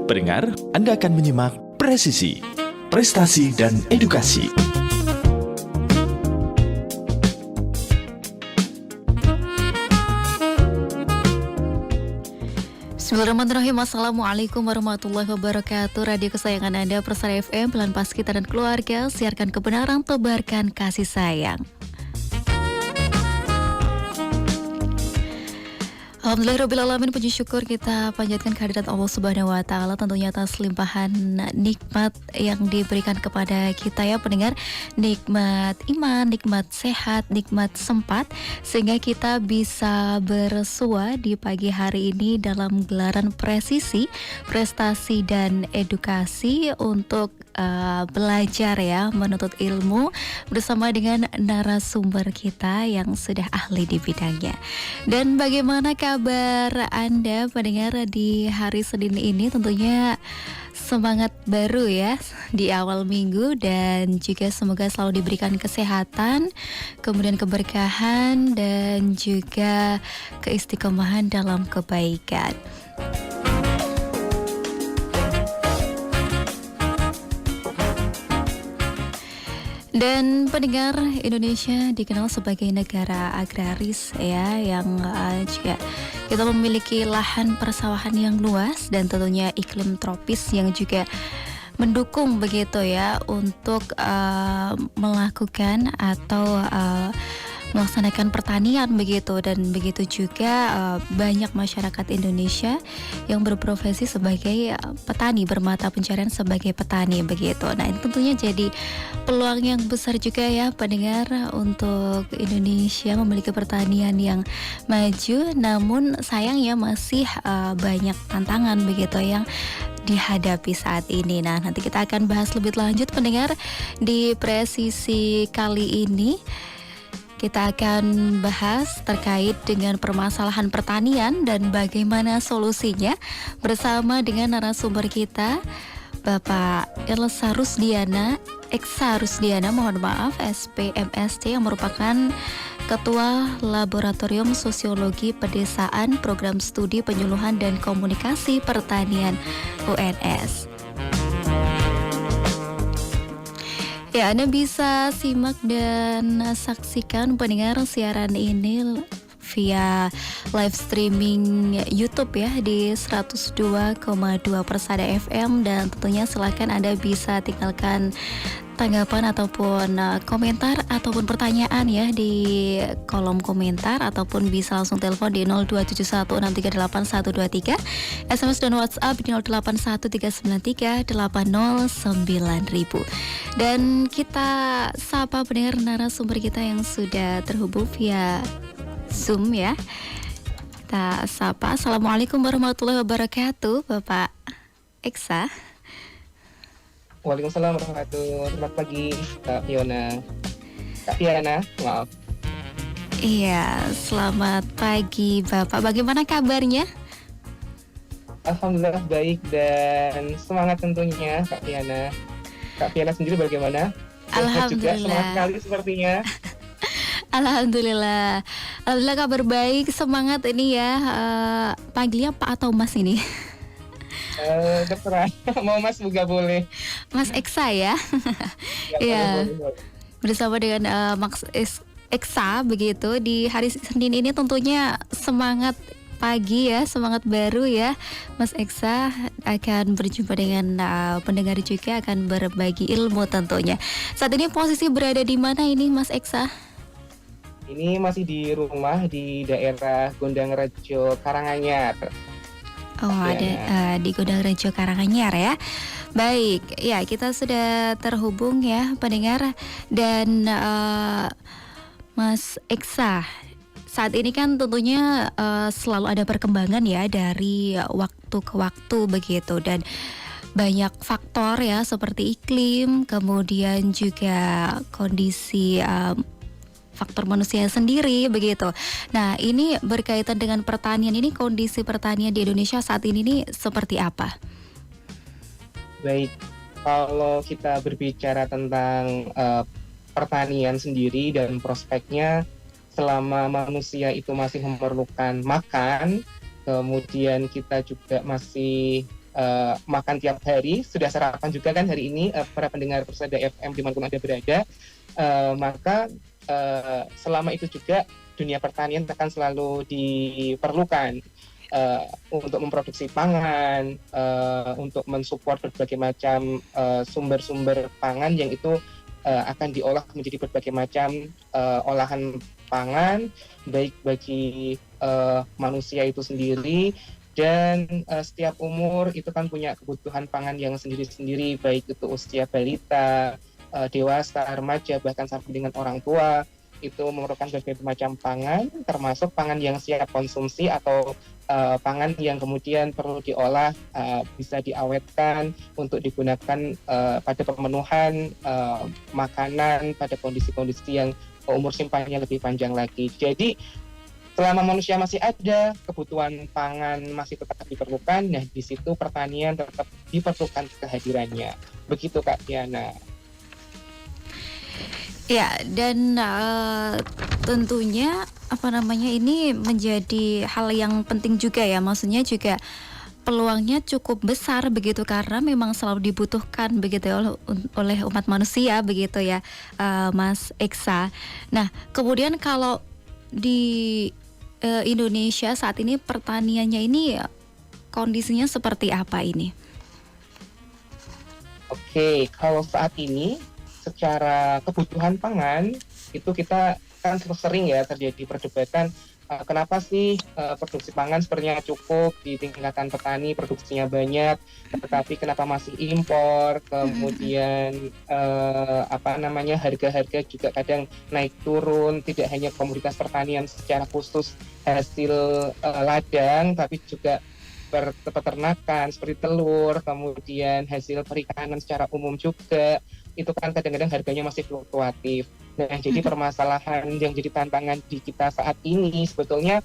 Pendengar, Anda akan menyimak Presisi, Prestasi dan Edukasi. Bismillahirrahmanirrahim. Assalamualaikum warahmatullahi wabarakatuh. Radio kesayangan Anda, Persada FM, Pelan Pas Kita dan Keluarga. Siarkan kebenaran, tebarkan kasih sayang. Alhamdulillahirrahmanirrahim, puji syukur kita panjatkan kehadirat Allah Subhanahu wa Ta'ala, tentunya atas limpahan nikmat yang diberikan kepada kita ya pendengar. Nikmat iman, nikmat sehat, nikmat sempat, sehingga kita bisa bersua di pagi hari ini dalam gelaran presisi, prestasi dan edukasi untuk belajar ya, menuntut ilmu bersama dengan narasumber kita yang sudah ahli di bidangnya. Dan bagaimana kabar Anda pendengar di hari Senin ini? Tentunya semangat baru ya di awal minggu, dan juga semoga selalu diberikan kesehatan, kemudian keberkahan dan juga keistiqomahan dalam kebaikan. Dan pendengar, Indonesia dikenal sebagai negara agraris ya, yang juga kita memiliki lahan persawahan yang luas dan tentunya iklim tropis yang juga mendukung begitu ya untuk melakukan atau melaksanakan pertanian begitu, dan begitu juga banyak masyarakat Indonesia yang berprofesi sebagai petani, bermata pencarian sebagai petani begitu. Nah, ini tentunya jadi peluang yang besar juga ya pendengar untuk Indonesia memiliki pertanian yang maju, namun sayangnya masih banyak tantangan begitu yang dihadapi saat ini. Nah, nanti kita akan bahas lebih lanjut pendengar di presisi kali ini. Kita akan bahas terkait dengan permasalahan pertanian dan bagaimana solusinya bersama dengan narasumber kita, Bapak Elsa Rusdiana, Eksa Rusdiana, mohon maaf, SPMSC, yang merupakan Ketua Laboratorium Sosiologi Pedesaan Program Studi Penyuluhan dan Komunikasi Pertanian UNS. Ya, Anda bisa simak dan saksikan pendengar siaran ini via live streaming YouTube ya di 102,2 Persada FM, dan tentunya silakan Anda bisa tinggalkan tanggapan ataupun komentar ataupun pertanyaan ya di kolom komentar, ataupun bisa langsung telepon di 02716381123, SMS dan WhatsApp di 081393809000. Dan kita sapa pendengar narasumber kita yang sudah terhubung via Zoom ya. Kita sapa. Assalamualaikum warahmatullahi wabarakatuh, Bapak Eksa. Waalaikumsalam warahmatullahi wabarakatuh. Selamat pagi Kak Fiona. Kak Fiona, maaf. Iya, selamat pagi Bapak. Bagaimana kabarnya? Alhamdulillah baik dan semangat tentunya Kak Fiona. Kak Fiona sendiri bagaimana? Alhamdulillah. Juga semangat sekali sepertinya. Alhamdulillah kabar baik, semangat ini ya. Panggilnya Pak atau Mas ini? Terserah, mau Mas juga boleh. Mas Eksa ya. Iya. Bersama dengan Max Eksa begitu di hari Senin ini, tentunya semangat pagi ya, semangat baru ya. Mas Eksa akan berjumpa dengan pendengar, juga akan berbagi ilmu tentunya. Saat ini posisi berada di mana ini Mas Eksa? Ini masih di rumah di daerah Gondangrejo, Karanganyar. Oh, ada di Gondangrejo, Karanganyar ya. Baik, ya kita sudah terhubung ya pendengar. Dan Mas Eksa, saat ini kan tentunya selalu ada perkembangan ya dari waktu ke waktu begitu, dan banyak faktor ya seperti iklim, kemudian juga kondisi faktor manusia sendiri begitu. Nah, ini berkaitan dengan pertanian ini, kondisi pertanian di Indonesia saat ini nih seperti apa? Baik, kalau kita berbicara tentang pertanian sendiri dan prospeknya, selama manusia itu masih memerlukan makan, kemudian kita juga masih makan tiap hari, sudah sarapan juga kan hari ini para pendengar Persada FM dimanapun Anda berada. Maka selama itu juga dunia pertanian akan selalu diperlukan untuk memproduksi pangan, untuk mensupport berbagai macam sumber-sumber pangan yang itu akan diolah menjadi berbagai macam olahan pangan, baik bagi manusia itu sendiri, dan setiap umur itu kan punya kebutuhan pangan yang sendiri-sendiri, baik itu usia balita, dewasa, remaja, bahkan sampai dengan orang tua. Itu memerlukan berbagai macam pangan, termasuk pangan yang siap konsumsi atau pangan yang kemudian perlu diolah, bisa diawetkan untuk digunakan pada pemenuhan makanan pada kondisi-kondisi yang umur simpannya lebih panjang lagi. Jadi selama manusia masih ada, kebutuhan pangan masih tetap diperlukan. Nah, di situ pertanian tetap diperlukan kehadirannya. Begitu Kak Diana. Ya, dan tentunya ini menjadi hal yang penting juga ya. Maksudnya juga peluangnya cukup besar begitu karena memang selalu dibutuhkan begitu ya oleh umat manusia begitu ya, Mas Eksa. Nah, kemudian kalau di Indonesia saat ini pertaniannya ini kondisinya seperti apa ini? Oke, kalau saat ini secara kebutuhan pangan itu kita kan sering ya terjadi perdebatan kenapa sih produksi pangan sepertinya cukup di tingkatan petani, produksinya banyak, tetapi kenapa masih impor, kemudian harga-harga juga kadang naik turun, tidak hanya komoditas pertanian secara khusus hasil ladang, tapi juga peternakan seperti telur, kemudian hasil perikanan secara umum juga, itu kan kadang-kadang harganya masih fluktuatif. Nah, jadi permasalahan yang jadi tantangan di kita saat ini sebetulnya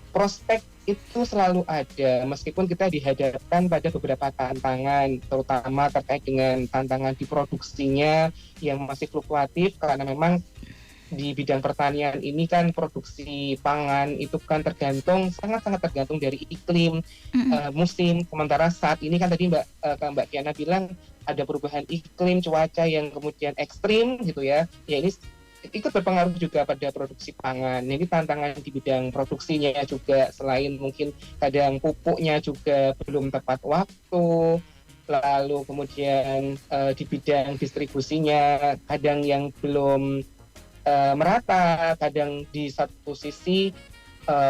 prospek itu selalu ada, meskipun kita dihadapkan pada beberapa tantangan, terutama terkait dengan tantangan di produksinya yang masih fluktuatif, karena memang di bidang pertanian ini kan produksi pangan itu kan sangat-sangat tergantung dari iklim, musim. Sementara saat ini kan tadi Mbak Kiana bilang ada perubahan iklim, cuaca yang kemudian ekstrim gitu ya. Ya ini ikut berpengaruh juga pada produksi pangan. Ini tantangan di bidang produksinya juga, selain mungkin kadang pupuknya juga belum tepat waktu, lalu kemudian di bidang distribusinya kadang yang belum merata, kadang di satu sisi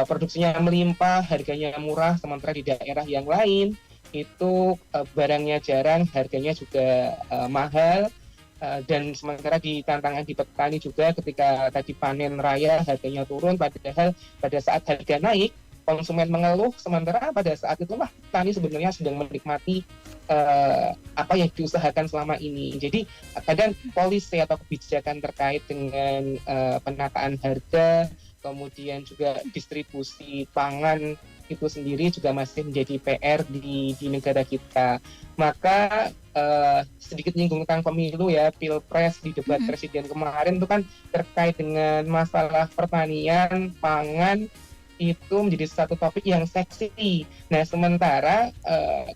produksinya melimpah, harganya murah, sementara di daerah yang lain itu barangnya jarang, harganya juga mahal, dan sementara di tantangan di petani juga ketika tadi panen raya harganya turun, padahal pada saat harga naik konsumen mengeluh, sementara pada saat itulah petani sebenarnya sedang menikmati apa yang diusahakan selama ini. Jadi kadang polisi atau kebijakan terkait dengan penataan harga, kemudian juga distribusi pangan itu sendiri juga masih menjadi PR di negara kita. Maka sedikit nyinggung tentang pemilu ya, Pilpres di debat presiden kemarin itu kan terkait dengan masalah pertanian, pangan, itu menjadi satu topik yang seksi. Nah, sementara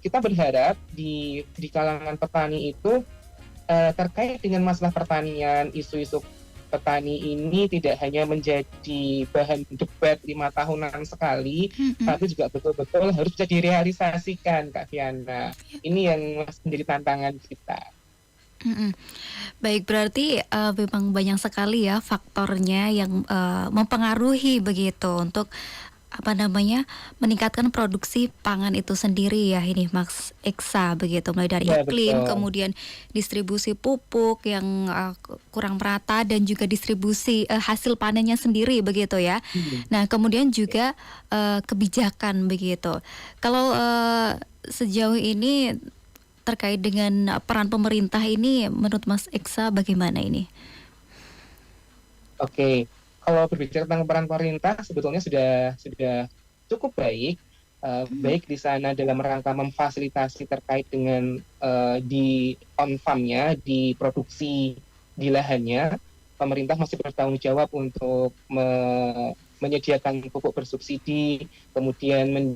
kita berharap di kalangan petani itu terkait dengan masalah pertanian, isu-isu petani ini tidak hanya menjadi bahan debat 5 tahunan sekali, tapi juga betul-betul harus bisa direalisasikan, Kak Fiana. Ini yang masih menjadi tantangan kita. Baik, berarti memang banyak sekali ya faktornya yang mempengaruhi begitu untuk meningkatkan produksi pangan itu sendiri ya ini Mas Eksa begitu, mulai dari iklim, kemudian distribusi pupuk yang kurang merata dan juga distribusi hasil panennya sendiri begitu ya. Nah, kemudian juga kebijakan begitu. Kalau sejauh ini terkait dengan peran pemerintah ini, menurut Mas Eksa bagaimana ini? Oke, kalau berbicara tentang peran pemerintah sebetulnya sudah cukup baik, baik di sana dalam rangka memfasilitasi terkait dengan di on farm-nya, di produksi di lahannya. Pemerintah masih bertanggung jawab untuk menyediakan pupuk bersubsidi, kemudian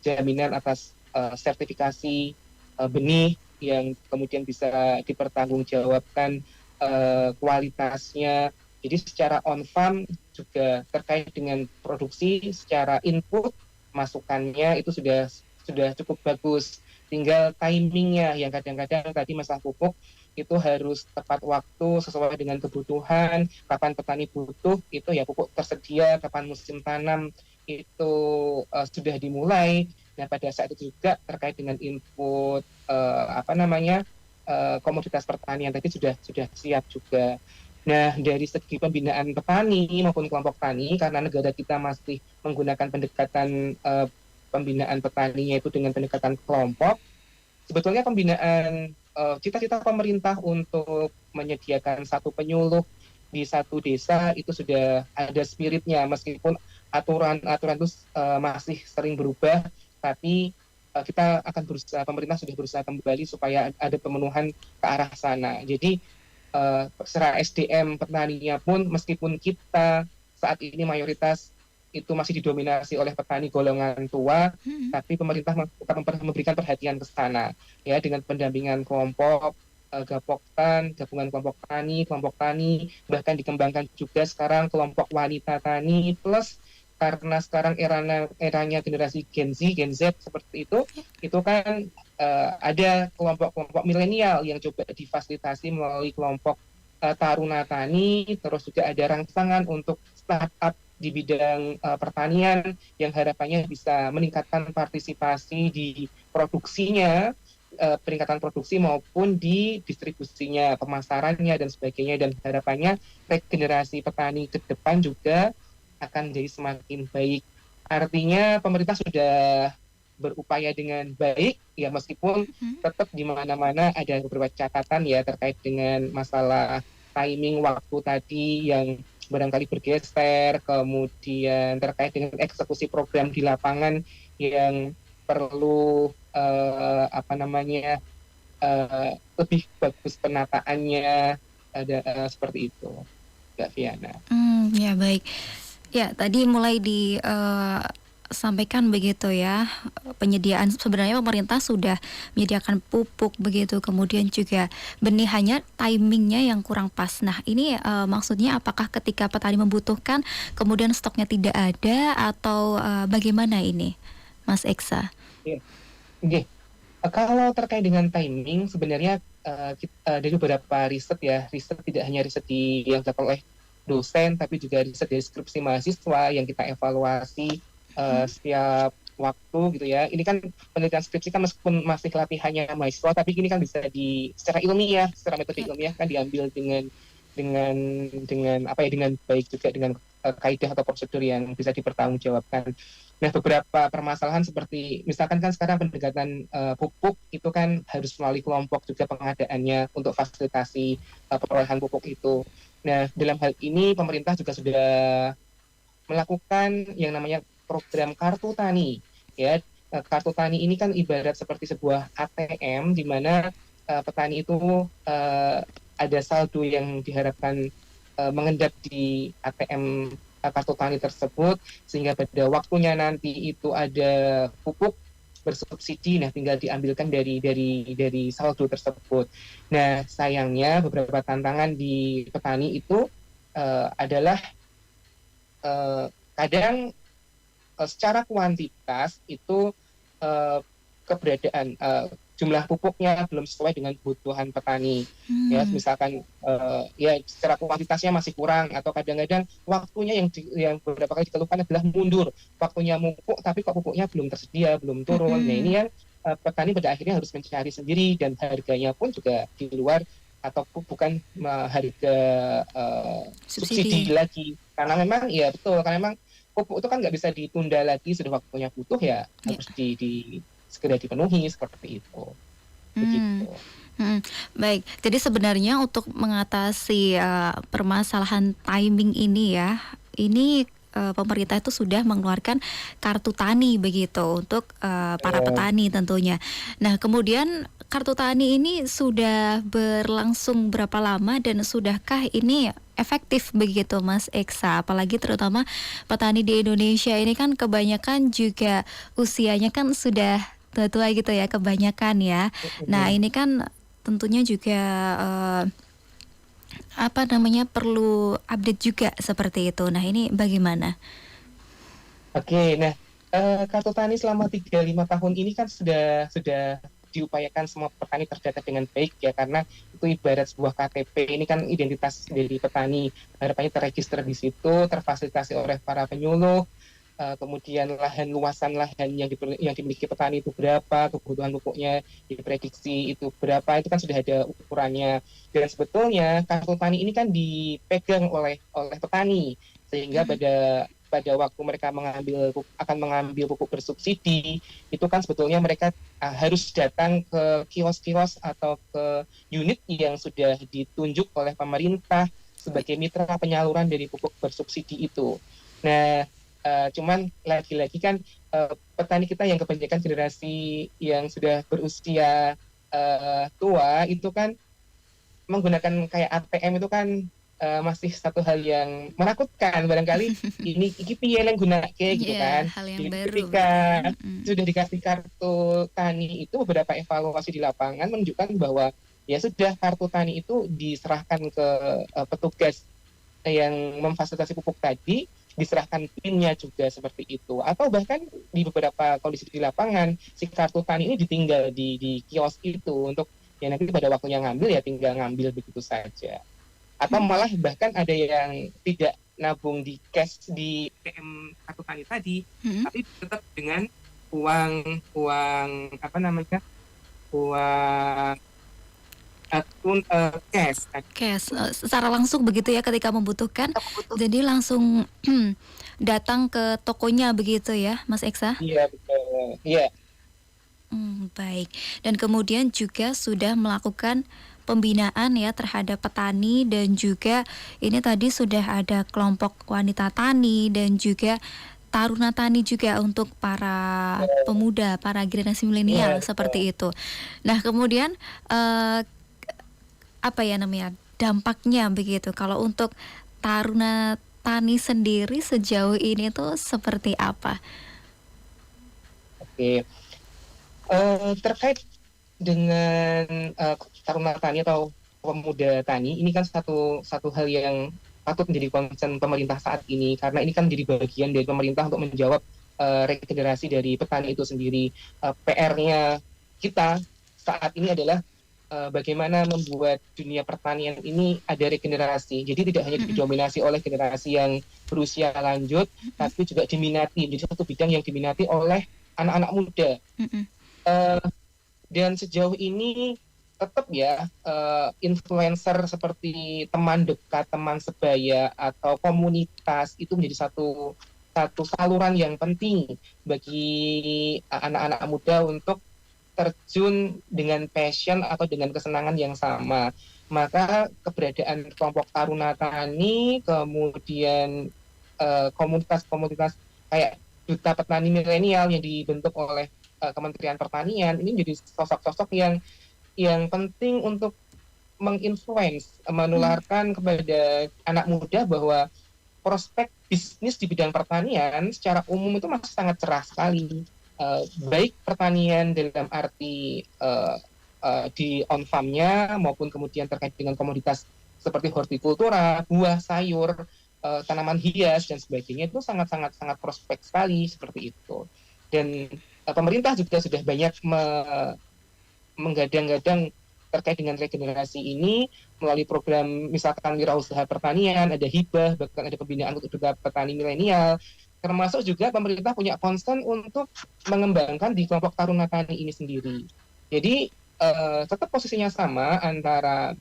jaminan atas sertifikasi benih yang kemudian bisa dipertanggungjawabkan kualitasnya. Jadi secara on farm juga terkait dengan produksi, secara input masukannya itu sudah cukup bagus. Tinggal timingnya yang kadang-kadang tadi masalah pupuk itu harus tepat waktu sesuai dengan kebutuhan, kapan petani butuh itu ya pupuk tersedia, kapan musim tanam itu sudah dimulai. Nah pada saat itu juga terkait dengan input komoditas pertanian tadi sudah siap juga. Nah, dari segi pembinaan petani maupun kelompok tani, karena negara kita masih menggunakan pendekatan pembinaan petaninya itu dengan pendekatan kelompok, sebetulnya pembinaan cita-cita pemerintah untuk menyediakan satu penyuluh di satu desa itu sudah ada spiritnya, meskipun aturan-aturan itu masih sering berubah, tapi kita akan berusaha, pemerintah sudah berusaha kembali supaya ada pemenuhan ke arah sana. Jadi secara SDM petaninya pun meskipun kita saat ini mayoritas itu masih didominasi oleh petani golongan tua, tapi pemerintah memberikan perhatian ke sana ya dengan pendampingan kelompok Gapoktan, gabungan kelompok tani, bahkan dikembangkan juga sekarang kelompok wanita tani, plus karena sekarang eranya generasi Gen Z seperti itu kan ada kelompok-kelompok milenial yang coba difasilitasi melalui kelompok Taruna Tani, terus juga ada rangsangan untuk startup di bidang pertanian yang harapannya bisa meningkatkan partisipasi di produksinya, peningkatan produksi maupun di distribusinya, pemasarannya dan sebagainya, dan harapannya regenerasi petani ke depan juga akan menjadi semakin baik. Artinya pemerintah sudah berupaya dengan baik ya, meskipun tetap di mana-mana ada beberapa catatan ya terkait dengan masalah timing waktu tadi yang barangkali bergeser, kemudian terkait dengan eksekusi program di lapangan yang perlu lebih bagus penataannya, ada seperti itu, Mbak Viana. Ya baik. Ya, tadi mulai disampaikan begitu ya, penyediaan sebenarnya pemerintah sudah menyediakan pupuk begitu, kemudian juga benih, hanya timingnya yang kurang pas. Nah ini maksudnya apakah ketika petani membutuhkan kemudian stoknya tidak ada atau bagaimana ini, Mas Eksa? Oke. Kalau terkait dengan timing sebenarnya dari beberapa riset tidak hanya riset yang dilakukan oleh dosen, tapi juga riset dari skripsi mahasiswa yang kita evaluasi setiap waktu gitu ya. Ini kan penelitian skripsi kan meskipun masih latihannya mahasiswa, tapi ini kan bisa secara ilmiah, secara metode ilmiah kan diambil dengan baik juga, dengan kaidah atau prosedur yang bisa dipertanggungjawabkan. Nah, beberapa permasalahan seperti misalkan kan sekarang pendekatan pupuk itu kan harus melalui kelompok juga pengadaannya untuk fasilitasi perolehan pupuk itu. Nah, dalam hal ini pemerintah juga sudah melakukan yang namanya program Kartu Tani. Ya, Kartu Tani ini kan ibarat seperti sebuah ATM di mana petani itu ada saldo yang diharapkan mengendap di ATM Kartu Tani tersebut, sehingga pada waktunya nanti itu ada pupuk bersubsidi, nah tinggal diambilkan dari saldo tersebut. Nah, sayangnya beberapa tantangan di petani itu adalah kadang secara kuantitas itu keberadaan jumlah pupuknya belum sesuai dengan kebutuhan petani. Ya, misalkan secara kuantitasnya masih kurang, atau kadang-kadang waktunya yang beberapa kali dikeluhkan adalah mundur. Waktunya pupuk tapi kok pupuknya belum tersedia, belum turun. Nah, ini yang petani pada akhirnya harus mencari sendiri, dan harganya pun juga di luar atau bukan harga subsidi lagi. Karena memang karena memang pupuk itu kan nggak bisa ditunda lagi, sudah waktunya butuh harus segera dipenuhi, seperti itu. Begitu. Baik, jadi sebenarnya untuk mengatasi permasalahan timing ini ya, ini pemerintah itu sudah mengeluarkan kartu tani begitu untuk para petani tentunya. Nah, kemudian kartu tani ini sudah berlangsung berapa lama dan sudahkah ini efektif begitu, Mas Eksa? Apalagi terutama petani di Indonesia ini kan kebanyakan juga usianya kan sudah tua-tua gitu ya, kebanyakan ya. Nah, ini kan tentunya juga perlu update juga seperti itu. Nah, ini bagaimana? Oke, nah kartu tani selama 3-5 tahun ini kan sudah diupayakan semua petani terdata dengan baik ya, karena itu ibarat sebuah KTP, ini kan identitas dari petani, harapannya terregister di situ, terfasilitasi oleh para penyuluh, kemudian luasan lahan yang dimiliki petani itu berapa, kebutuhan pupuknya diprediksi itu berapa, itu kan sudah ada ukurannya. Dan sebetulnya kartu tani ini kan dipegang oleh petani, sehingga pada waktu mereka akan mengambil pupuk bersubsidi, itu kan sebetulnya mereka harus datang ke kios-kios atau ke unit yang sudah ditunjuk oleh pemerintah sebagai mitra penyaluran dari pupuk bersubsidi itu. Nah, cuman lagi-lagi kan petani kita yang kebanyakan generasi yang sudah berusia tua itu kan menggunakan kayak ATM itu kan masih satu hal yang menakutkan barangkali. Ini piye yang gunake gitu Iya, kan. hal yang Jadi baru ketika berarti ya. Mm-mm. sudah dikasih kartu tani itu, beberapa evaluasi di lapangan menunjukkan bahwa ya sudah, kartu tani itu diserahkan ke petugas yang memfasilitasi pupuk tadi, diserahkan PIN-nya juga seperti itu. Atau bahkan di beberapa kondisi di lapangan, si kartu tani ini ditinggal di kios itu untuk ya nanti pada waktunya ngambil ya tinggal ngambil begitu saja. Atau malah bahkan ada yang tidak nabung di cash di PM kartu tani tadi, Mm-mm. tapi tetap dengan uang apa namanya, uang cash. Cash, secara langsung begitu ya ketika membutuhkan, jadi langsung datang ke tokonya begitu ya, Mas Eksa? Iya betul. Iya. Baik. Dan kemudian juga sudah melakukan pembinaan ya terhadap petani, dan juga ini tadi sudah ada kelompok wanita tani dan juga taruna tani juga untuk para pemuda, para generasi milenial Iya, seperti itu. Nah, kemudian dampaknya begitu kalau untuk taruna tani sendiri sejauh ini tuh seperti apa? oke. Terkait dengan taruna tani atau pemuda tani, ini kan satu hal yang patut menjadi concern pemerintah saat ini, karena ini kan menjadi bagian dari pemerintah untuk menjawab regenerasi dari petani itu sendiri. PR-nya kita saat ini adalah bagaimana membuat dunia pertanian ini ada regenerasi. Jadi tidak hanya didominasi oleh generasi yang berusia lanjut, tapi juga diminati, menjadi satu bidang yang diminati oleh anak-anak muda. Dan sejauh ini tetap ya, influencer seperti teman dekat, teman sebaya, atau komunitas itu menjadi satu saluran yang penting bagi anak-anak muda untuk terjun dengan passion atau dengan kesenangan yang sama. Maka keberadaan kelompok taruna tani, kemudian komunitas-komunitas kayak duta petani milenial yang dibentuk oleh Kementerian Pertanian, ini menjadi sosok-sosok yang penting untuk menginfluence, menularkan kepada anak muda bahwa prospek bisnis di bidang pertanian secara umum itu masih sangat cerah sekali. Baik pertanian dalam arti di on farm-nya, maupun kemudian terkait dengan komoditas seperti hortikultura, buah, sayur, tanaman hias dan sebagainya, itu sangat prospek sekali seperti itu. Dan pemerintah juga sudah banyak menggadang-gadang terkait dengan regenerasi ini melalui program misalkan wirausaha pertanian, ada hibah, bahkan ada pembinaan untuk duta petani milenial. Termasuk juga pemerintah punya concern untuk mengembangkan di kelompok taruna tani ini sendiri. Jadi tetap posisinya sama antara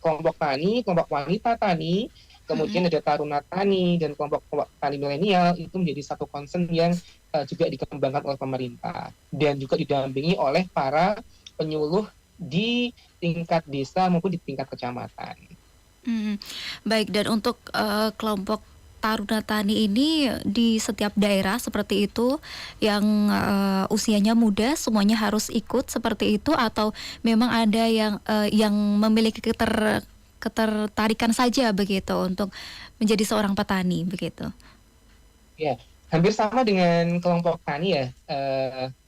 kelompok tani, kelompok wanita tani, kemudian ada taruna tani dan kelompok tani milenial, itu menjadi satu concern yang juga dikembangkan oleh pemerintah dan juga didampingi oleh para penyuluh di tingkat desa maupun di tingkat kecamatan. Baik, dan untuk kelompok taruna tani ini di setiap daerah seperti itu yang usianya muda semuanya harus ikut seperti itu, atau memang ada yang memiliki ketertarikan saja begitu untuk menjadi seorang petani begitu? Ya, hampir sama dengan kelompok tani ya,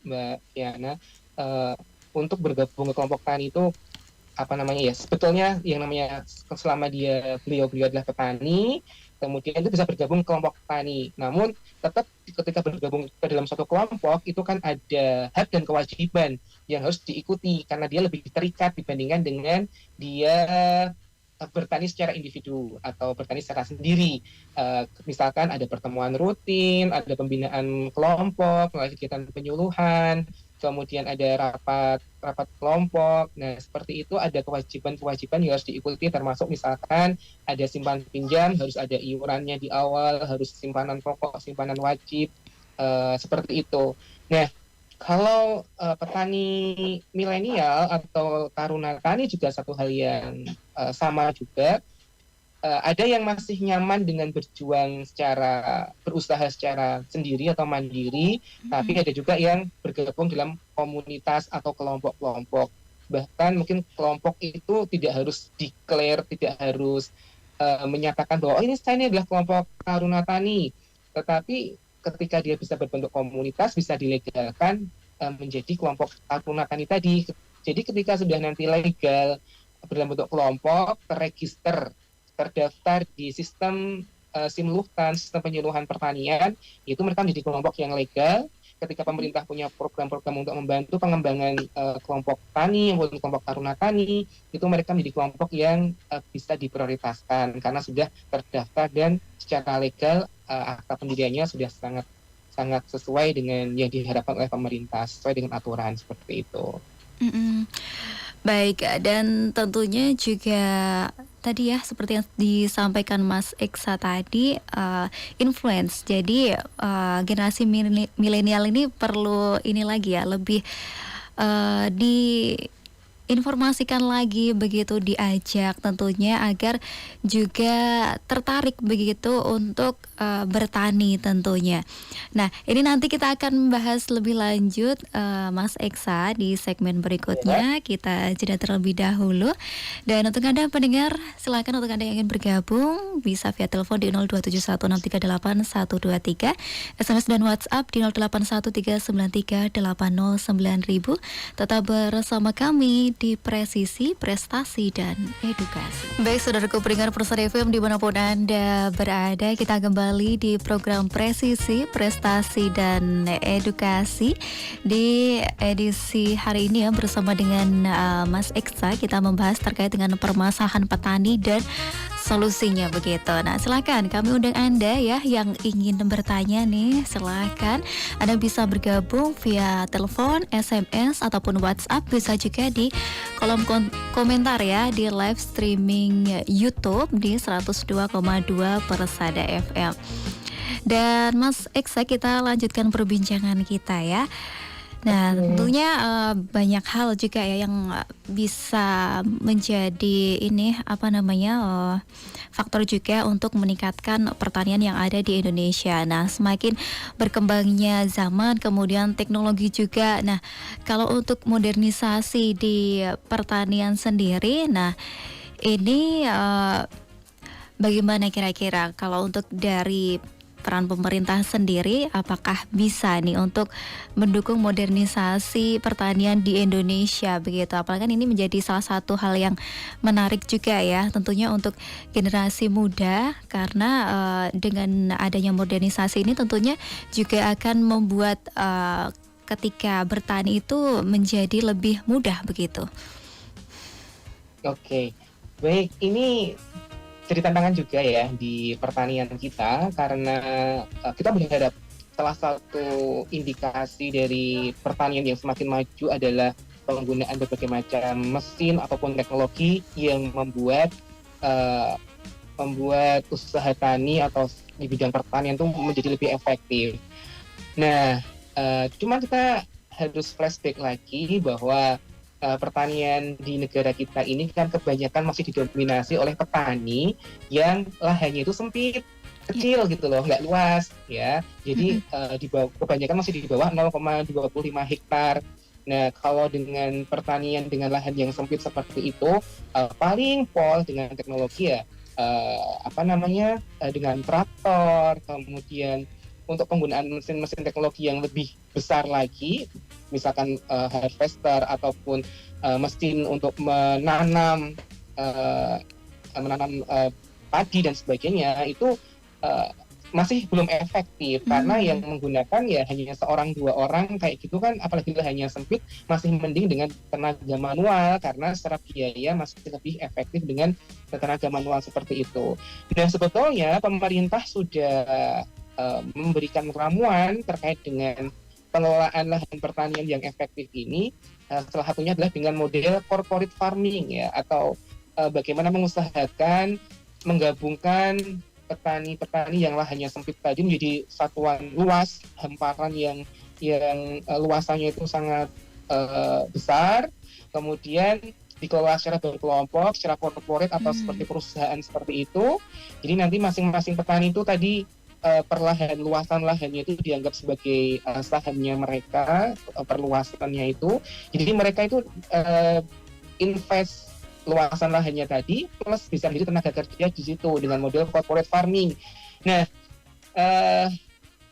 Mbak Yana. Eh, untuk bergabung ke kelompok tani itu apa namanya ya, sebetulnya yang namanya selama beliau adalah petani, kemudian itu bisa bergabung ke kelompok tani. Namun tetap ketika bergabung ke dalam suatu kelompok itu kan ada hak dan kewajiban yang harus diikuti karena dia lebih terikat dibandingkan dengan dia bertani secara individu atau bertani secara sendiri. Misalkan ada pertemuan rutin, ada pembinaan kelompok, melalui kegiatan penyuluhan, kemudian ada rapat kelompok. Nah, seperti itu ada kewajiban-kewajiban yang harus diikuti, termasuk misalkan ada simpan pinjam, harus ada iurannya di awal, harus simpanan pokok, simpanan wajib, seperti itu. Nah, kalau petani milenial atau taruna tani juga satu hal yang sama juga. Ada yang masih nyaman dengan berusaha secara sendiri atau mandiri, tapi ada juga yang bergabung dalam komunitas atau kelompok-kelompok. Bahkan mungkin kelompok itu tidak harus declare, tidak harus menyatakan bahwa ini adalah kelompok taruna tani, tetapi ketika dia bisa berbentuk komunitas, bisa dilegalkan menjadi kelompok taruna tani tadi. Jadi ketika sudah nanti legal dalam bentuk kelompok, terregister, terdaftar di sistem Simluhtan, sistem penyuluhan pertanian, itu mereka menjadi kelompok yang legal. Ketika pemerintah punya program-program untuk membantu pengembangan kelompok tani maupun kelompok taruna tani, itu mereka menjadi kelompok yang bisa diprioritaskan karena sudah terdaftar dan secara legal akta pendiriannya sudah sangat sangat sesuai dengan yang diharapkan oleh pemerintah, sesuai dengan aturan seperti itu. Mm-mm. Baik, dan tentunya juga tadi ya seperti yang disampaikan Mas Iksa tadi, influence. Jadi generasi milenial ini perlu ini lagi ya, lebih diinformasikan lagi begitu, diajak tentunya agar juga tertarik begitu untuk bertani tentunya. Nah, ini nanti kita akan membahas lebih lanjut Mas Eksa di segmen berikutnya. Kita jeda terlebih dahulu. Dan untuk Anda pendengar, silakan untuk Anda yang ingin bergabung bisa via telepon di 02716381123, SMS dan WhatsApp di 081393809000. Tetap bersama kami di Presisi, Prestasi dan Edukasi. Baik, saudaraku pendengar Persada FM dimanapun Anda berada, kita kembali di program Presisi, Prestasi dan Edukasi. Di edisi hari ini ya, bersama dengan Mas Eksa, kita membahas terkait dengan permasalahan petani dan solusinya begitu. Nah, silakan kami undang Anda ya yang ingin bertanya nih, silakan Anda bisa bergabung via telepon, SMS ataupun WhatsApp, bisa juga di kolom komentar ya di live streaming YouTube di 102,2 Persada FM. Dan Mas Eksa, kita lanjutkan perbincangan kita ya. Nah, tentunya banyak hal juga ya yang bisa menjadi ini faktor juga untuk meningkatkan pertanian yang ada di Indonesia. Nah, semakin berkembangnya zaman, kemudian teknologi juga. Nah, kalau untuk modernisasi di pertanian sendiri, nah ini bagaimana kira-kira kalau untuk dari peran pemerintah sendiri, apakah bisa nih untuk mendukung modernisasi pertanian di Indonesia begitu? Apalagi kan ini menjadi salah satu hal yang menarik juga ya, tentunya untuk generasi muda, karena dengan adanya modernisasi ini tentunya juga akan membuat ketika bertani itu menjadi lebih mudah begitu. Oke, baik, ini jadi tantangan juga ya di pertanian kita karena kita berharap salah satu indikasi dari pertanian yang semakin maju adalah penggunaan berbagai macam mesin ataupun teknologi yang membuat usaha tani atau di bidang pertanian itu menjadi lebih efektif. Nah, cuma kita harus flashback lagi bahwa pertanian di negara kita ini kan kebanyakan masih didominasi oleh petani yang lahannya itu sempit, kecil gitu loh, nggak luas ya. Jadi kebanyakan masih di bawah 0,25 hektar. Nah, kalau dengan pertanian dengan lahan yang sempit seperti itu, paling pol dengan teknologi ya, dengan traktor, kemudian untuk penggunaan mesin-mesin teknologi yang lebih besar lagi, misalkan harvester ataupun mesin untuk menanam padi dan sebagainya, itu masih belum efektif karena yang menggunakan ya hanya seorang dua orang kayak gitu kan, apalagi hanya sempit, masih mending dengan tenaga manual karena secara biaya masih lebih efektif dengan tenaga manual seperti itu. Dan sebetulnya pemerintah sudah memberikan ramuan terkait dengan pengelolaan lahan pertanian yang efektif ini. Salah satunya adalah dengan model corporate farming ya, atau bagaimana mengusahakan menggabungkan petani-petani yang lahannya sempit tadi menjadi satuan luas, hamparan yang luasannya itu sangat besar, kemudian dikelola secara berkelompok, secara corporate atau seperti perusahaan seperti itu. Jadi nanti masing-masing petani itu tadi luasan lahannya itu dianggap sebagai sahamnya mereka, perluasannya itu. Jadi mereka itu invest luasan lahannya tadi plus bisa menjadi tenaga kerja di situ dengan model corporate farming. Nah,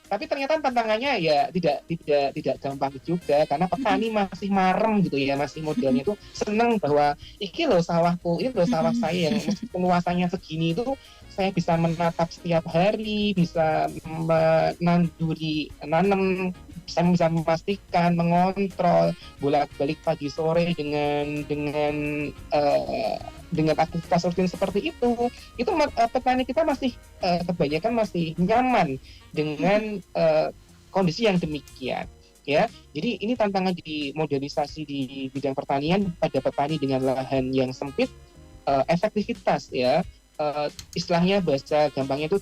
tapi ternyata tantangannya ya tidak gampang juga karena petani masih marem gitu ya, masih modelnya itu seneng bahwa ini loh sawahku, ini loh sawah saya yang meskipun luasannya segini itu saya bisa menatap setiap hari, bisa nanam, saya bisa memastikan, mengontrol bolak-balik pagi sore dengan aktivitas rutin seperti itu petani kita masih kebanyakan masih nyaman dengan kondisi yang demikian ya. Jadi ini tantangan di modernisasi di bidang pertanian pada petani dengan lahan yang sempit, efektivitas ya, istilahnya bahasa gampangnya itu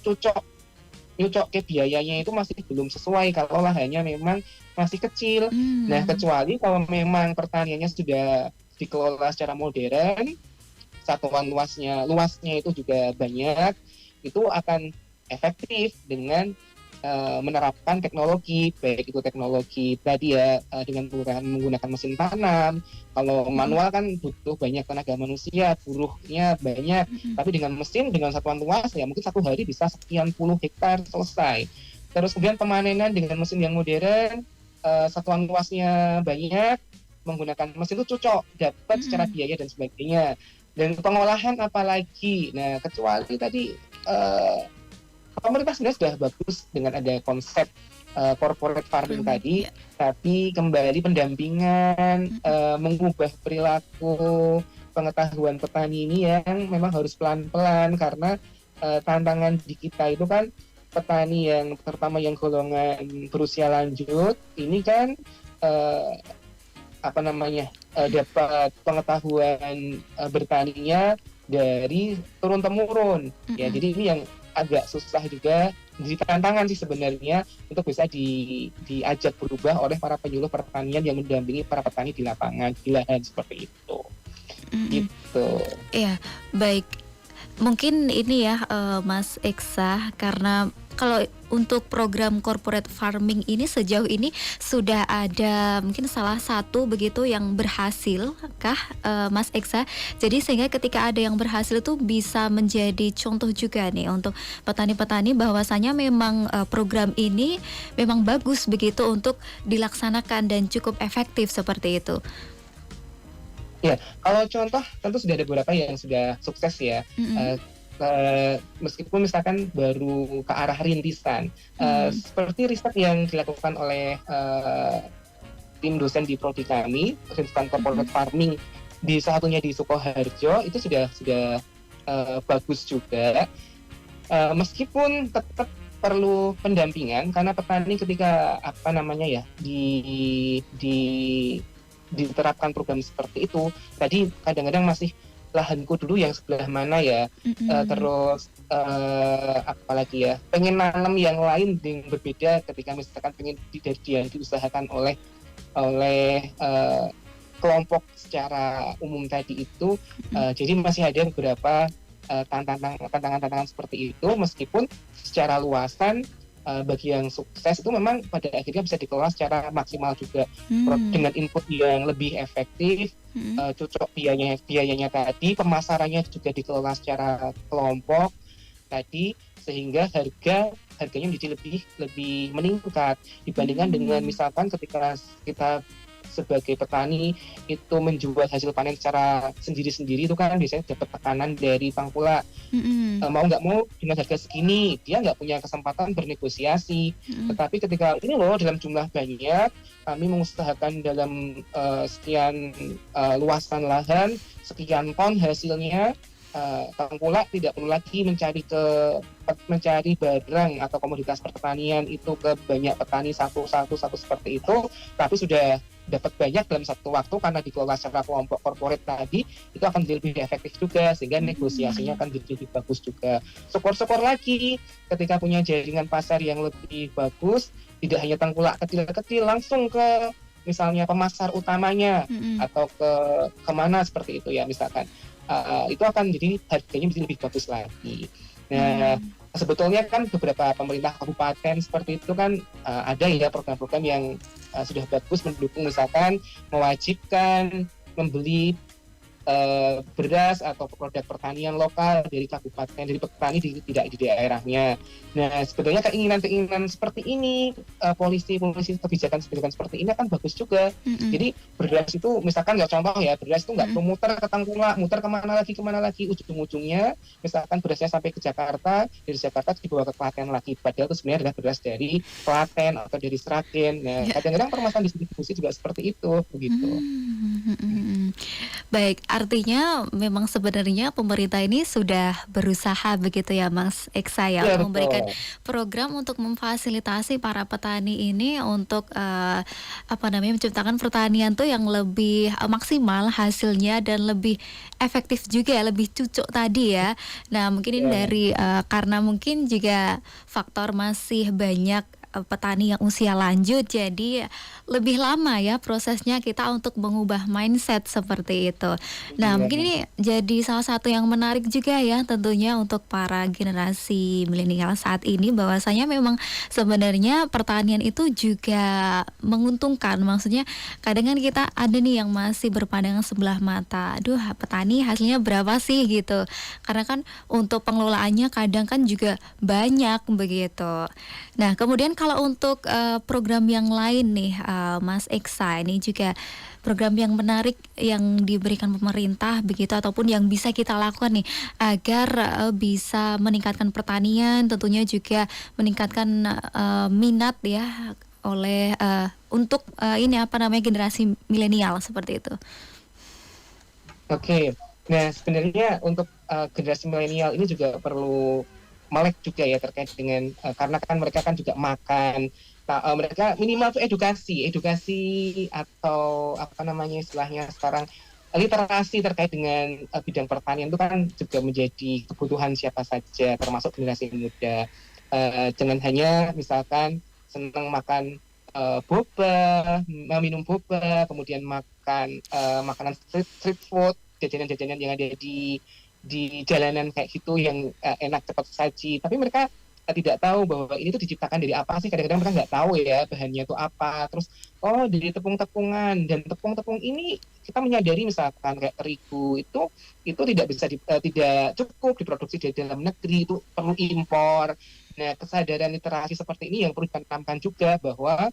nyucok ke biayanya itu masih belum sesuai kalau lahannya memang masih kecil. Nah, kecuali kalau memang pertaniannya sudah dikelola secara modern, satuan luasnya itu juga banyak, itu akan efektif dengan menerapkan teknologi, baik itu teknologi tadi ya dengan menggunakan mesin tanam. Kalau manual kan butuh banyak tenaga manusia, buruhnya banyak, tapi dengan mesin, dengan satuan luas ya mungkin satu hari bisa sekian puluh hektar selesai. Terus kemudian pemanenan dengan mesin yang modern, satuan luasnya banyak, menggunakan mesin itu cocok, dapat secara biaya dan sebagainya. Dan pengolahan apalagi, nah kecuali tadi pemerintah sebenarnya sudah bagus dengan ada konsep corporate farming tadi, tapi kembali pendampingan, mengubah perilaku, pengetahuan petani ini yang memang harus pelan-pelan karena tantangan di kita itu kan petani yang terutama yang golongan berusia lanjut ini kan dapat pengetahuan bertaninya dari turun temurun ya. Jadi ini yang agak susah juga, jadi tantangan sih sebenarnya untuk bisa diajak berubah oleh para penyuluh pertanian yang mendampingi para petani di lapangan, di lahan seperti itu. Gitu. Iya, baik. Mungkin ini ya Mas Eksa, karena kalau untuk program corporate farming ini sejauh ini sudah ada mungkin salah satu begitu yang berhasil kah Mas Eksa? Jadi sehingga ketika ada yang berhasil itu bisa menjadi contoh juga nih untuk petani-petani bahwasanya memang program ini memang bagus begitu untuk dilaksanakan dan cukup efektif seperti itu. Ya, kalau contoh tentu sudah ada beberapa yang sudah sukses ya. Meskipun misalkan baru ke arah rintisan, seperti riset yang dilakukan oleh tim dosen di prodi kami, rintisan corporate farming di satunya di Sukoharjo itu sudah bagus juga. Meskipun tetap perlu pendampingan karena petani ketika diterapkan program seperti itu tadi kadang-kadang masih lahanku dulu yang sebelah mana ya, terus apalagi ya pengen nanam yang lain yang berbeda ketika misalkan pengen diusahakan oleh kelompok secara umum tadi itu. Jadi masih ada beberapa tantangan seperti itu, meskipun secara luasan bagi yang sukses itu memang pada akhirnya bisa dikelola secara maksimal juga dengan input yang lebih efektif, cocok biayanya tadi, pemasarannya juga dikelola secara kelompok tadi, sehingga harga harganya menjadi lebih lebih meningkat dibandingkan dengan misalkan ketika kita sebagai petani itu menjual hasil panen secara sendiri-sendiri itu kan biasanya dapat tekanan dari pangkulan. Mm-mm. Mau nggak mau dengan harga segini dia nggak punya kesempatan bernegosiasi. Mm-mm. Tetapi ketika ini loh dalam jumlah banyak kami mengusahakan dalam sekian luasan lahan sekian ton hasilnya, tengkulak tidak perlu lagi mencari barang atau komoditas pertanian itu ke banyak petani satu seperti itu, tapi sudah dapat banyak dalam satu waktu karena dikelola secara kelompok korporat tadi, itu akan jadi lebih efektif juga sehingga negosiasinya akan jadi lebih bagus juga. Syukur-syukur lagi ketika punya jaringan pasar yang lebih bagus, tidak hanya tengkulak kecil-kecil langsung ke misalnya pemasar utamanya Mm-mm. atau ke kemana seperti itu ya misalkan. Itu akan jadi harganya bisa lebih bagus lagi. Nah, sebetulnya kan beberapa pemerintah kabupaten seperti itu kan ada ya program-program yang sudah bagus mendukung, misalkan mewajibkan membeli beras atau produk pertanian lokal dari kabupaten, dari petani tidak di daerahnya. Nah, sebetulnya keinginan seperti ini, polisi kebijakan seperti ini akan bagus juga. Mm-mm. Jadi beras itu, misalkan ya contoh ya, beras itu nggak perlu muter ke Tangkulak, muter kemana lagi, ujung-ujungnya, misalkan berasnya sampai ke Jakarta, dari Jakarta dibawa ke Klaten lagi, padahal itu sebenarnya adalah beras dari Klaten atau dari Sragen. Nah, kadang-kadang permasalahan distribusi juga seperti itu, begitu. Baik, artinya memang sebenarnya pemerintah ini sudah berusaha begitu ya Mas Eksa ya, Ya, memberikan betul. program untuk memfasilitasi para petani ini untuk menciptakan pertanian tuh yang lebih maksimal hasilnya dan lebih efektif juga, lebih cucuk tadi ya. Nah, mungkin ini Ya. dari karena mungkin juga faktor masih banyak petani yang usia lanjut, jadi lebih lama ya prosesnya kita untuk mengubah mindset seperti itu. Nah, Iya. mungkin ini jadi salah satu yang menarik juga ya tentunya untuk para generasi milenial saat ini, bahwasanya memang sebenarnya pertanian itu juga menguntungkan. Maksudnya kadang kan kita ada nih yang masih berpandangan sebelah mata, aduh petani hasilnya berapa sih gitu, karena kan untuk pengelolaannya kadang kan juga banyak begitu. Nah, kemudian kalau untuk program yang lain nih, Mas Eksa, ini juga program yang menarik yang diberikan pemerintah begitu, ataupun yang bisa kita lakukan nih agar bisa meningkatkan pertanian, tentunya juga meningkatkan minat ya oleh untuk generasi milenial seperti itu. Oke. Nah, sebenarnya untuk generasi milenial ini juga perlu melek juga ya terkait dengan karena kan mereka kan juga makan. Mereka minimal tuh edukasi atau apa namanya istilahnya sekarang literasi terkait dengan bidang pertanian itu kan juga menjadi kebutuhan siapa saja termasuk generasi muda. Jangan hanya misalkan senang makan boba, minum boba, kemudian makan makanan street food, jajanan-jajanan yang ada di jalanan kayak gitu yang enak cepat saji, tapi mereka tidak tahu bahwa ini tuh diciptakan dari apa sih. Kadang-kadang mereka nggak tahu ya bahannya itu apa, terus dari tepung-tepungan, dan tepung-tepung ini kita menyadari misalkan kayak terigu itu tidak bisa tidak cukup diproduksi di dalam negeri, itu perlu impor. Nah, kesadaran literasi seperti ini yang perlu ditanamkan juga bahwa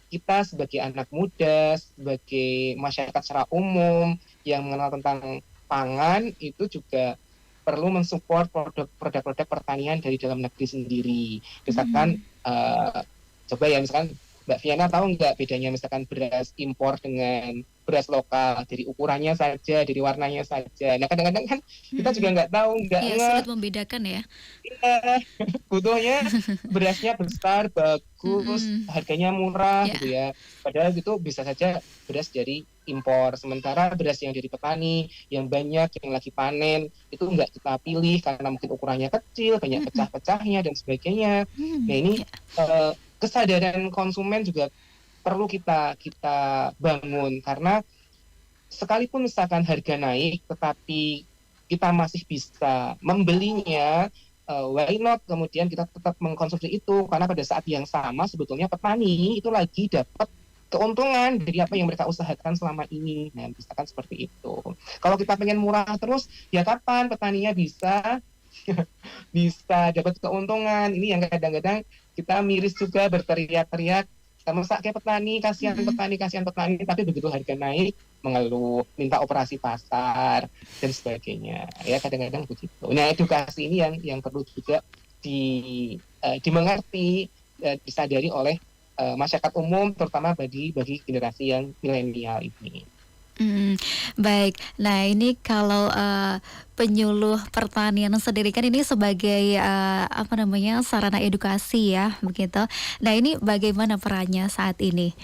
kita sebagai anak muda, sebagai masyarakat secara umum yang mengenal tentang pangan itu juga perlu mensupport produk-produk pertanian dari dalam negeri sendiri. Misalkan coba ya misalkan Mbak Viana tahu nggak bedanya misalkan beras impor dengan beras lokal, dari ukurannya saja, dari warnanya saja. Nah, kadang-kadang kan kita juga nggak tahu, nggak Iya, ngeh. sulit membedakan ya. Butuhnya berasnya besar, bagus, harganya murah Ya. gitu ya. Padahal itu bisa saja beras dari impor. Sementara beras yang dari petani, yang banyak, yang lagi panen, itu nggak kita pilih karena mungkin ukurannya kecil, banyak pecah-pecahnya dan sebagainya. Nah, ini kesadaran konsumen juga perlu kita bangun, karena sekalipun misalkan harga naik, tetapi kita masih bisa membelinya, why not kemudian kita tetap mengkonsumsi itu, karena pada saat yang sama sebetulnya petani itu lagi dapat keuntungan dari apa yang mereka usahakan selama ini. Nah, misalkan seperti itu. Kalau kita pengen murah terus, ya kapan petaninya bisa bisa dapat keuntungan. Ini yang kadang-kadang kita miris juga, berteriak-teriak sama kayak Mm-mm. kasihan petani, tapi begitu harga naik mengeluh, minta operasi pasar dan sebagainya. Ya kadang-kadang begitu. Nah edukasi ini yang perlu juga dimengerti, disadari oleh masyarakat umum, terutama bagi generasi yang milenial ini. Mm, baik. Nah, ini kalau penyuluh pertanian sendiri kan ini sebagai apa namanya sarana edukasi ya, begitu. Nah, ini bagaimana perannya saat ini,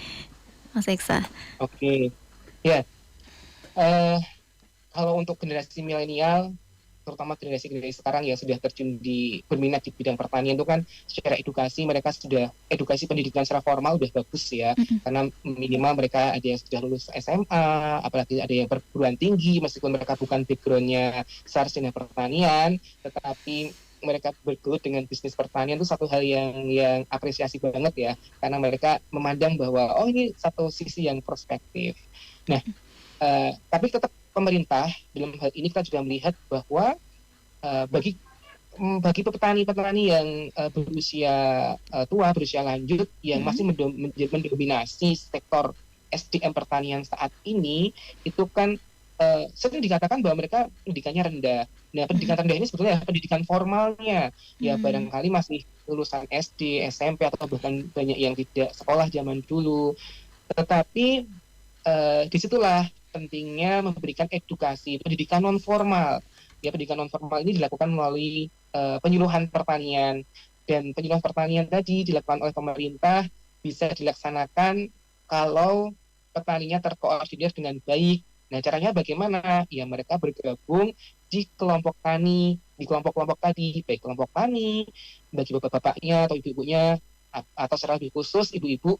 Mas Eksa? Oke, ya. eh, Kalau untuk generasi milenial, terutama generasi-generasi sekarang yang sudah terjun berminat di bidang pertanian itu kan secara edukasi mereka sudah edukasi pendidikan secara formal udah bagus ya, Mm-mm. karena minimal mereka ada yang sudah lulus SMA, apalagi ada yang perguruan tinggi meskipun mereka bukan backgroundnya sarjana pertanian, tetapi mereka bergelut dengan bisnis pertanian itu satu hal yang apresiasi banget ya, karena mereka memandang bahwa oh ini satu sisi yang prospektif. Nah, tapi tetap pemerintah dalam hal ini kita juga melihat bahwa bagi petani-petani yang berusia tua, berusia lanjut, yang Mm-mm. masih mendominasi sektor SDM pertanian saat ini, itu kan sering dikatakan bahwa mereka pendidikannya rendah. Nah, Mm-mm. pendidikan rendah ini sebetulnya pendidikan formalnya, ya Mm. barangkali masih lulusan SD, SMP, atau bahkan banyak yang tidak sekolah zaman dulu. Tetapi disitulah pentingnya memberikan edukasi pendidikan non formal. Ya, pendidikan non formal ini dilakukan melalui penyuluhan pertanian, dan penyuluhan pertanian tadi dilakukan oleh pemerintah bisa dilaksanakan kalau petaninya terkoordinir dengan baik. Nah, caranya bagaimana? Ya, mereka bergabung di kelompok tani, di kelompok-kelompok tadi, baik kelompok tani, bagi bapak-bapaknya atau ibu-ibunya, atau secara lebih khusus ibu-ibu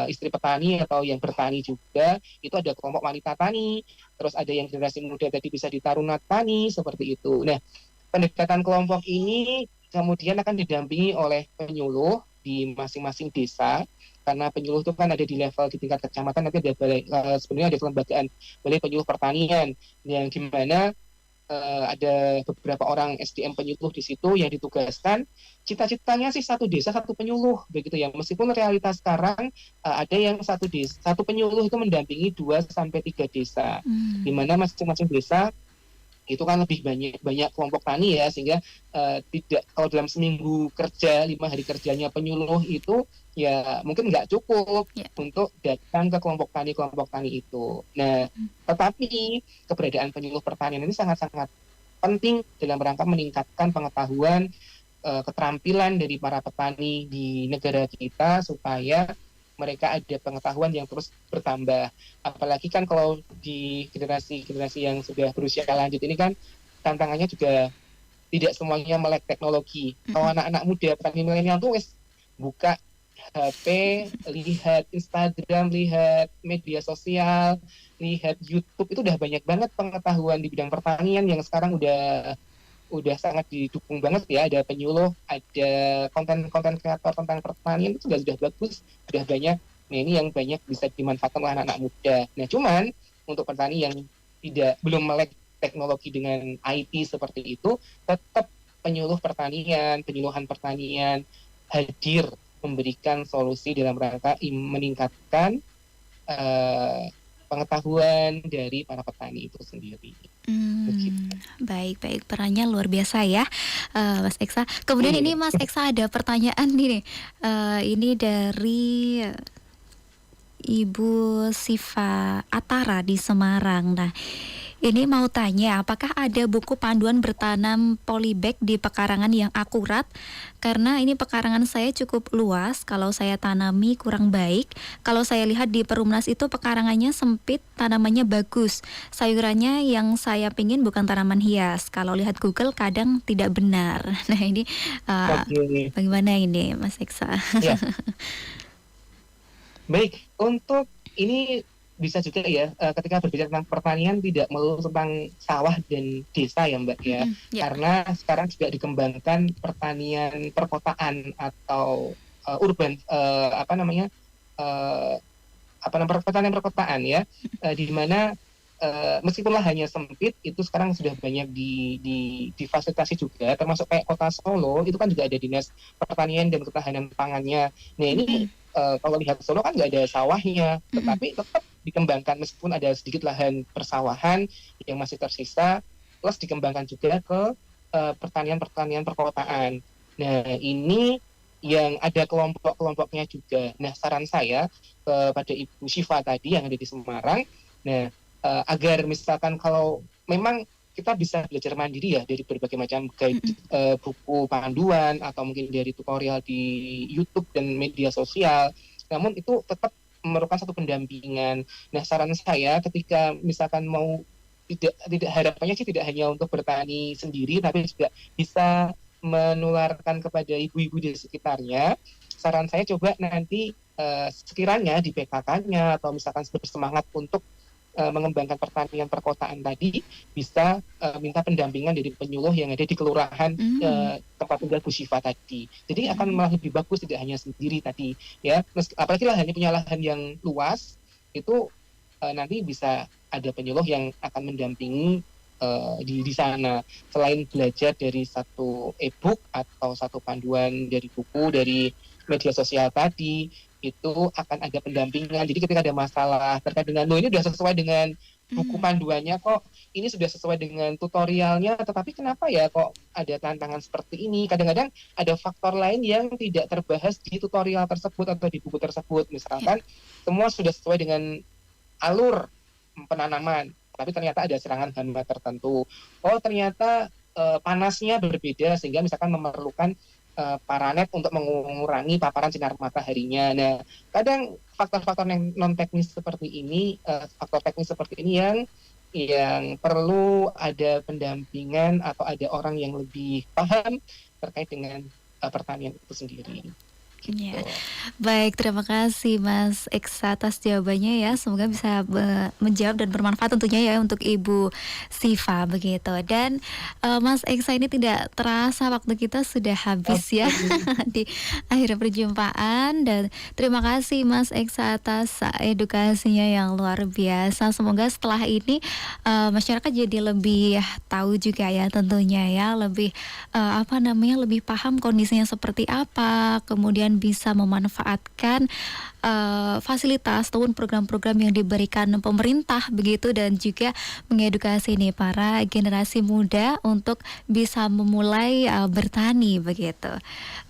istri petani atau yang bertani juga, itu ada kelompok wanita tani, terus ada yang generasi muda tadi bisa di taruna tani, seperti itu. Nah, pendekatan kelompok ini kemudian akan didampingi oleh penyuluh di masing-masing desa, karena penyuluh itu kan ada di level di tingkat kecamatan, nanti ada balai, sebenarnya ada kelembagaan balai penyuluh pertanian yang dimana ada beberapa orang SDM penyuluh di situ yang ditugaskan, cita-citanya sih satu desa satu penyuluh begitu ya, meskipun realitas sekarang ada yang satu penyuluh itu mendampingi 2 sampai 3 desa, di Mm. mana masing-masing desa itu kan lebih banyak banyak kelompok tani ya, sehingga tidak, kalau dalam seminggu kerja 5 hari kerjanya penyuluh itu ya mungkin nggak cukup Ya. untuk datang ke kelompok tani itu. Nah, tetapi keberadaan penyuluh pertanian ini sangat-sangat penting dalam rangka meningkatkan pengetahuan, keterampilan dari para petani di negara kita, supaya mereka ada pengetahuan yang terus bertambah. Apalagi kan kalau di generasi-generasi yang sudah berusia lanjut ini kan tantangannya juga tidak semuanya melek teknologi. Kalau Mm-mm. anak-anak muda petani milenial tuh wes buka HP, lihat Instagram, lihat media sosial, lihat YouTube, itu udah banyak banget pengetahuan di bidang pertanian yang sekarang udah sangat didukung banget ya, ada penyuluh, ada konten-konten kreator tentang pertanian, itu sudah bagus, sudah banyak. Nah, ini yang banyak bisa dimanfaatkan oleh anak-anak muda. Nah, cuman untuk petani yang belum melek teknologi dengan IT seperti itu, tetap penyuluhan pertanian hadir memberikan solusi dalam rangka meningkatkan eh, pengetahuan dari para petani itu sendiri. Begitu. Baik, baik, perannya luar biasa ya, Mas Eksa. Kemudian Iya. ini Mas Eksa ada pertanyaan nih, ini dari Ibu Siva Atara di Semarang. Nah, ini mau tanya, apakah ada buku panduan bertanam polybag di pekarangan yang akurat? Karena ini pekarangan saya cukup luas, kalau saya tanami kurang baik. Kalau saya lihat di Perumnas itu pekarangannya sempit, tanamannya bagus. Sayurannya yang saya pingin bukan tanaman hias. Kalau lihat Google kadang tidak benar. Nah, ini uh, Oke, bagaimana ini, Mas Eksa? ya, baik. Untuk ini bisa juga ya, ketika berbicara tentang pertanian tidak melulu tentang sawah dan desa ya Mbak ya, Mm-mm, ya. karena sekarang juga dikembangkan pertanian perkotaan atau urban, apa namanya, pertanian perkotaan ya, di mana meskipun lahannya sempit, itu sekarang sudah banyak difasilitasi juga, termasuk kayak Kota Solo itu kan juga ada Dinas Pertanian dan Ketahanan Pangannya. Nah ini kalau lihat Solo kan nggak ada sawahnya, tetapi tetap dikembangkan meskipun ada sedikit lahan persawahan yang masih tersisa, plus dikembangkan juga ke pertanian perkotaan. Nah ini yang ada kelompok-kelompoknya juga. Nah saran saya kepada Ibu Syifa tadi yang ada di Semarang, nah agar misalkan kalau memang kita bisa belajar mandiri ya dari berbagai macam guide, buku panduan atau mungkin dari tutorial di YouTube dan media sosial, namun itu tetap memerlukan satu pendampingan. Nah saran saya ketika misalkan mau tidak harapannya sih tidak hanya untuk bertani sendiri, tapi juga bisa menularkan kepada ibu-ibu di sekitarnya. Saran saya coba nanti sekiranya di PKK-nya atau misalkan bersemangat untuk mengembangkan pertanian perkotaan tadi, bisa minta pendampingan dari penyuluh yang ada di kelurahan tempat tinggal Bu Syifa tadi. Jadi akan malah lebih bagus, tidak hanya sendiri tadi ya. Apalagi lahannya punya lahan yang luas, itu nanti bisa ada penyuluh yang akan mendampingi di sana. Selain belajar dari satu e-book atau satu panduan dari buku, dari media sosial tadi, itu akan ada pendampingan. Jadi ketika ada masalah terkait dengan ini sudah sesuai dengan buku panduannya kok, ini sudah sesuai dengan tutorialnya, tetapi kenapa ya kok ada tantangan seperti ini? Kadang-kadang ada faktor lain yang tidak terbahas di tutorial tersebut atau di buku tersebut. Misalkan semua sudah sesuai dengan alur penanaman, tapi ternyata ada serangan hama tertentu. Oh ternyata panasnya berbeda sehingga misalkan memerlukan paranet untuk mengurangi paparan sinar mataharinya. Nah, kadang faktor-faktor yang non teknis seperti ini, faktor teknis seperti ini yang perlu ada pendampingan atau ada orang yang lebih paham terkait dengan pertanian itu sendiri. Gitu. Ya. Baik, terima kasih Mas Eksa atas jawabannya ya. Semoga bisa menjawab dan bermanfaat tentunya ya untuk Ibu Syifa begitu. Dan Mas Eksa, ini tidak terasa waktu kita sudah habis ya di akhir perjumpaan. Dan terima kasih Mas Eksa atas edukasinya yang luar biasa. Semoga setelah ini masyarakat jadi lebih tahu juga ya tentunya ya, lebih lebih paham kondisinya seperti apa, kemudian bisa memanfaatkan fasilitas ataupun program-program yang diberikan pemerintah begitu, dan juga mengedukasi nih para generasi muda untuk bisa memulai bertani begitu.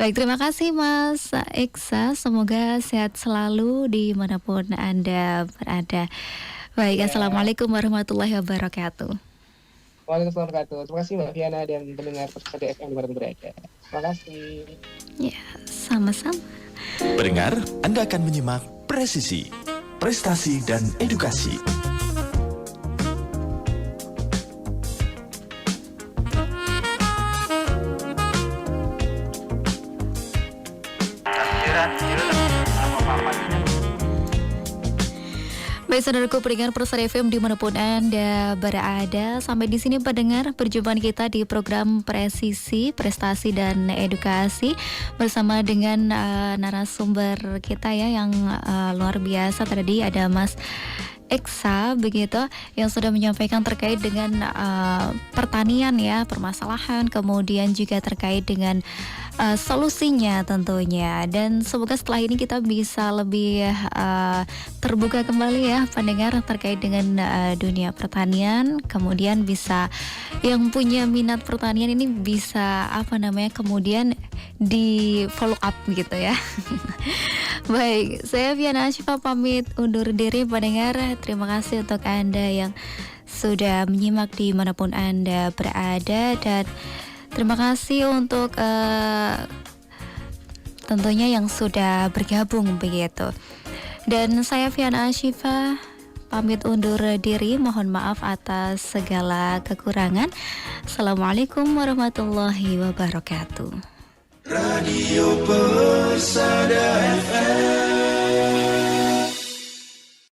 Baik, terima kasih Mas Eksa, semoga sehat selalu dimanapun Anda berada. Baik, Assalamualaikum warahmatullahi wabarakatuh. Waalaikumsalam warahmatullahi wabarakatuh. Terima kasih Mbak Fiana dan pendengar Persada FM dimanapun berada. Terima kasih. Ya, sama-sama. Pendengar, Anda akan menyimak Presisi, Prestasi dan Edukasi. Baik saudaraku pendengar Persada FM dimanapun Anda berada, sampai di sini pendengar perjumpaan kita di program Presisi, Prestasi dan Edukasi bersama dengan narasumber kita ya yang luar biasa. Tadi ada Mas Eksa begitu yang sudah menyampaikan terkait dengan pertanian ya, permasalahan, kemudian juga terkait dengan solusinya tentunya. Dan semoga setelah ini kita bisa lebih terbuka kembali ya pendengar terkait dengan dunia pertanian, kemudian bisa yang punya minat pertanian ini bisa kemudian di follow up gitu ya. Baik, saya Fiana Syifa pamit undur diri pendengar. Terima kasih untuk Anda yang sudah menyimak dimanapun Anda berada, dan terima kasih untuk tentunya yang sudah bergabung begitu. Dan saya Fiana Syifa pamit undur diri, mohon maaf atas segala kekurangan. Assalamualaikum warahmatullahi wabarakatuh. Radio Persada FM.